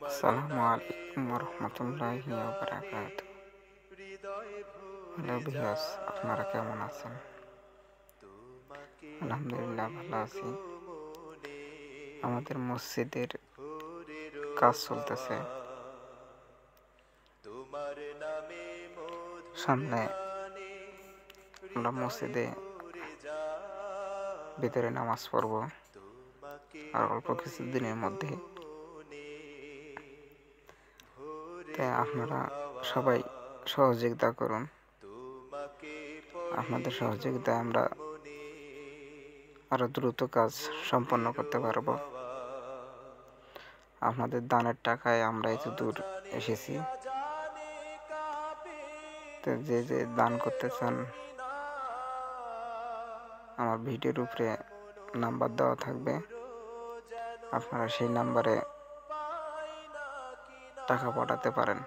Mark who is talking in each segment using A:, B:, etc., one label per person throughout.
A: আসসালামু আলাইকুম রহমতুল্লাহি ওয়া বারাকাতুহু। হ্যালো ভিউয়ার্স, আপনারা কেমন আছেন? আলহামদুলিল্লাহ ভালো আছি। আমাদের মসজিদের কাজ চলতেছে, সামনে আমরা মসজিদে ভিতরে নামাজ পড়ব আর অল্প কিছুদিনের মধ্যে। তাই আপনারা সবাই সহযোগিতা করুন। আপনাদের সহযোগিতায় আমরা আরো দ্রুত কাজ সম্পন্ন করতে পারব। আপনাদের দানের টাকায় আমরা এত দূর এসেছি। তো যে যে দান করতে চান, আমার ভিডিওর উপরে নাম্বার দেওয়া থাকবে, আপনারা সেই নাম্বারে টাকা পাঠাতে পারেন।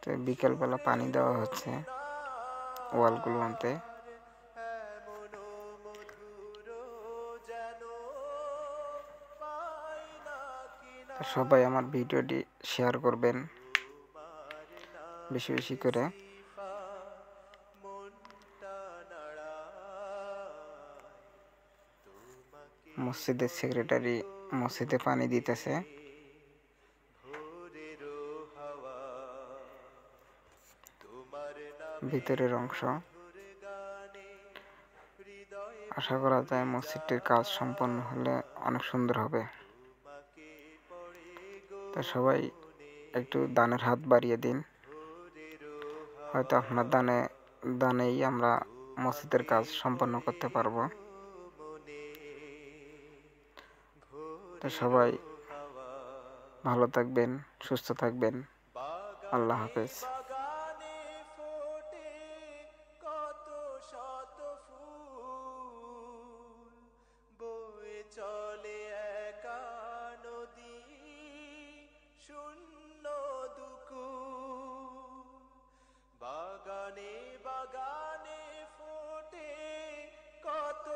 A: তো বিকেলবেলা পানি দেওয়া হচ্ছে ওয়ালগুলোতে। সবাই আমার ভিডিওটি শেয়ার করবেন বেশি বেশি করে। মসজিদের সেক্রেটারি মসজিদে পানি দিতেছে। ভিতরের অংশ আশা করা যায় মসজিদটির কাজ সম্পন্ন হলে অনেক সুন্দর হবে। তো সবাই একটু দানের হাত বাড়িয়ে দিন। হয়তো আপনার দানেই আমরা মসজিদের কাজ সম্পন্ন করতে পারবো। তো সবাই ভালো থাকবেন, সুস্থ থাকবেন। আল্লাহ হাফেজ। চলে একা নদী, শূন্য দুকুল, বাগানে বাগানে ফোটে কত